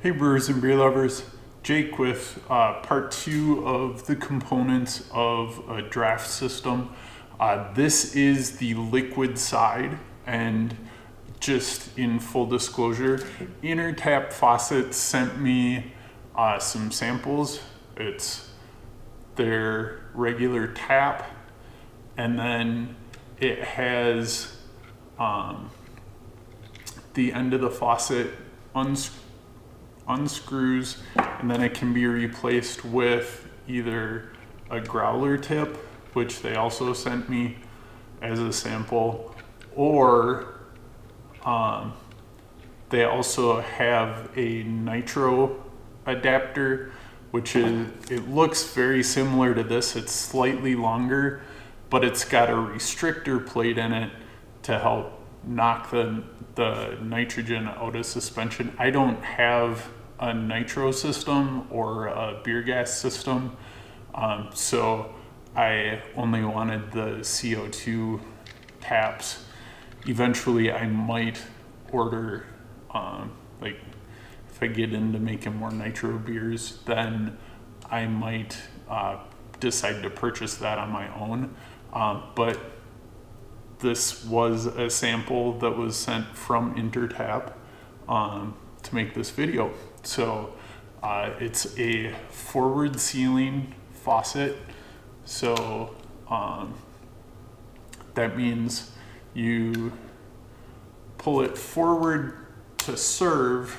Hey brewers and beer lovers, Jake with part 2 of the components of a draft system. This is the liquid side, and just in full disclosure, Inner Tap Faucet sent me some samples. It's their regular tap, and then it has the end of the faucet unscrews, and then it can be replaced with either a growler tip, which they also sent me as a sample, or they also have a nitro adapter, which it looks very similar to this. It's slightly longer, but it's got a restrictor plate in it to help knock the nitrogen out of suspension. I don't have a nitro system or a beer gas system, so I only wanted the CO2 taps. Eventually I might order, like if I get into making more nitro beers, then I might decide to purchase that on my own, but this was a sample that was sent from Intertap to make this video. So it's a forward sealing faucet. So that means you pull it forward to serve,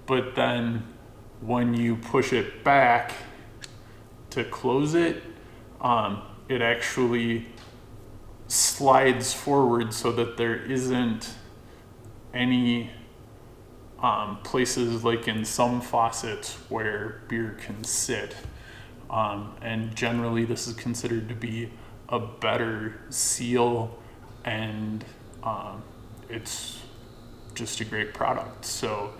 but then when you push it back to close it, it actually slides forward so that there isn't any places like in some faucets where beer can sit, and generally this is considered to be a better seal, and it's just a great product. So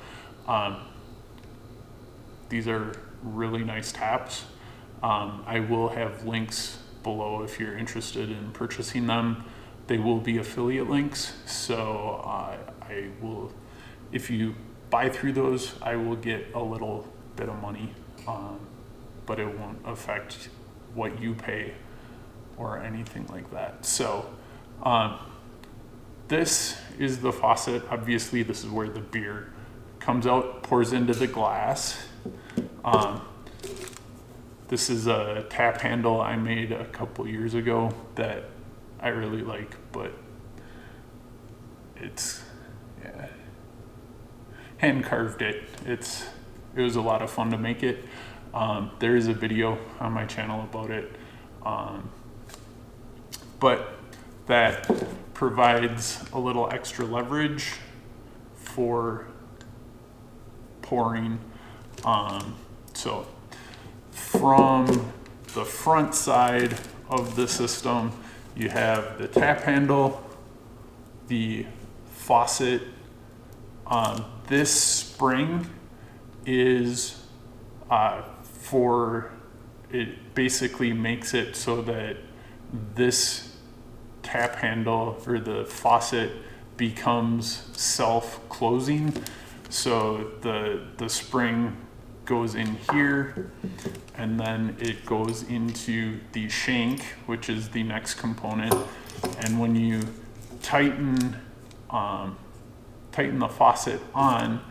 these are really nice taps. I will have links below if you're interested in purchasing them. They will be affiliate links, so I will, if you buy through those, I will get a little bit of money, but it won't affect what you pay or anything like that. So this is the faucet. Obviously this is where the beer comes out, pours into the glass. This is a tap handle I made a couple years ago that I really like, but it's, yeah, hand carved it. It was a lot of fun to make it. There is a video on my channel about it, but that provides a little extra leverage for pouring. So from the front side of the system, you have the tap handle, the faucet. This spring is it basically makes it so that this tap handle or the faucet becomes self-closing. So the spring goes in here, and then it goes into the shank, which is the next component. And when you tighten the faucet on,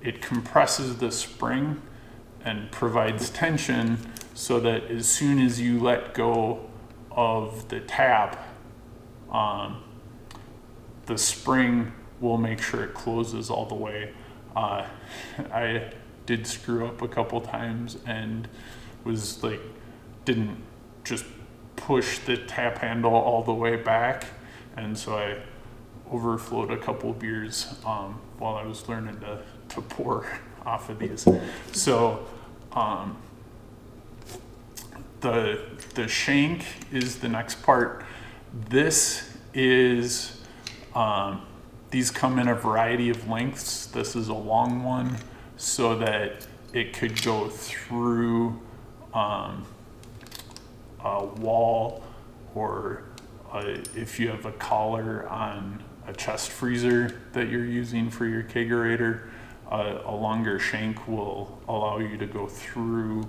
it compresses the spring and provides tension so that as soon as you let go of the tap, the spring will make sure it closes all the way. I did screw up a couple times and was like, didn't just push the tap handle all the way back, and so I overflowed a couple beers while I was learning to pour off of these. So the shank is the next part. This is these come in a variety of lengths. This is a long one so that it could go through a wall, or if you have a collar on a chest freezer that you're using for your kegerator, A longer shank will allow you to go through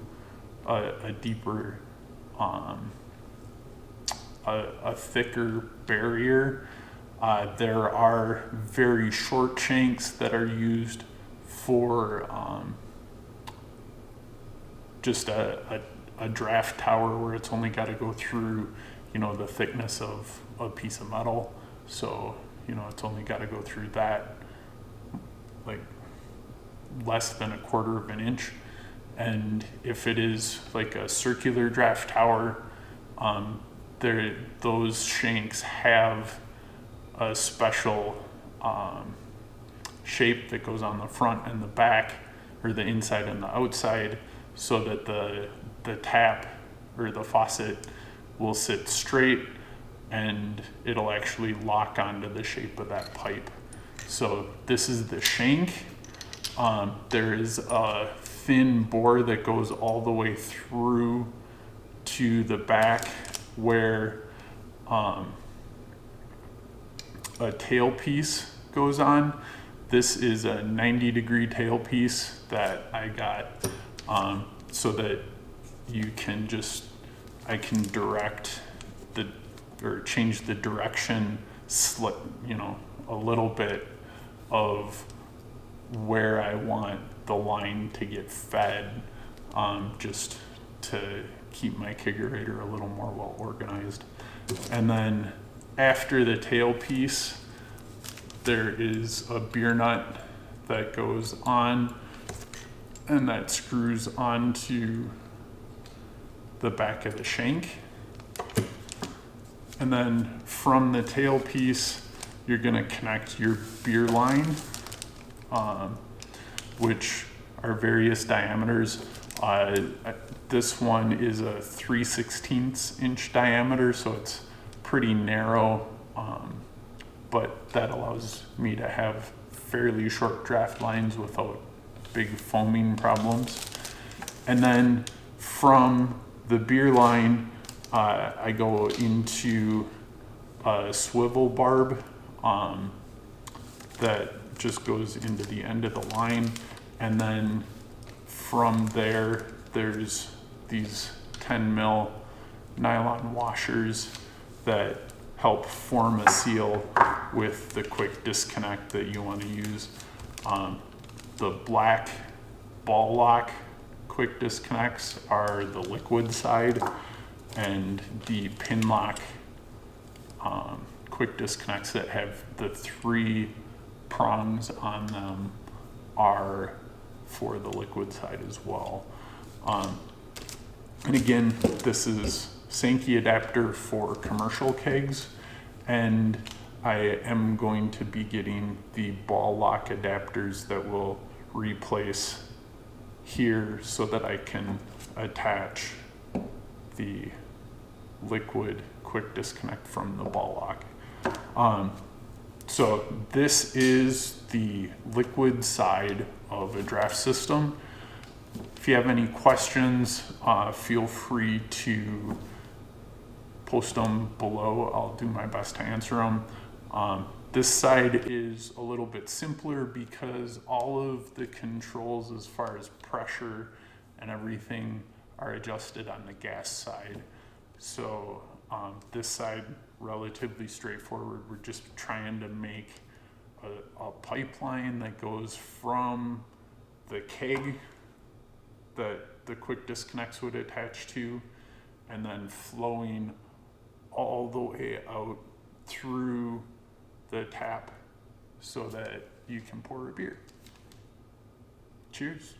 a deeper, a thicker barrier. There are very short shanks that are used for just a draft tower where it's only got to go through, you know, the thickness of a piece of metal. So, you know, it's only got to go through that, like less than 1/4 of an inch. And if it is like a circular draft tower, those shanks have a special shape that goes on the front and the back, or the inside and the outside, so that the tap or the faucet will sit straight and it'll actually lock onto the shape of that pipe. So this is the shank. There is a thin bore that goes all the way through to the back where a tailpiece goes on. This is a 90-degree tailpiece that I got so that you can I can direct or change the direction, you know, a little bit of where I want the line to get fed, just to keep my kegerator a little more well organized. And then after the tailpiece, there is a beer nut that goes on and that screws onto the back of the shank. And then from the tailpiece, you're gonna connect your beer line, which are various diameters. This one is a 3/16 inch diameter, so it's pretty narrow, but that allows me to have fairly short draft lines without big foaming problems. And then from the beer line, I go into a swivel barb that just goes into the end of the line. And then from there, there's these 10 mil nylon washers that help form a seal with the quick disconnect that you want to use. The black ball lock quick disconnects are the liquid side, and the pin lock quick disconnects that have the 3 prongs on them are for the liquid side as well. And again, this is Sankey adapter for commercial kegs, and I am going to be getting the ball lock adapters that will replace here so that I can attach the liquid quick disconnect from the ball lock. So this is the liquid side of a draft system. If you have any questions, feel free to post them below. I'll do my best to answer them. This side is a little bit simpler because all of the controls as far as pressure and everything are adjusted on the gas side. So this side, relatively straightforward. We're just trying to make a pipeline that goes from the keg that the quick disconnects would attach to, and then flowing all the way out through the tap so that you can pour a beer. Cheers.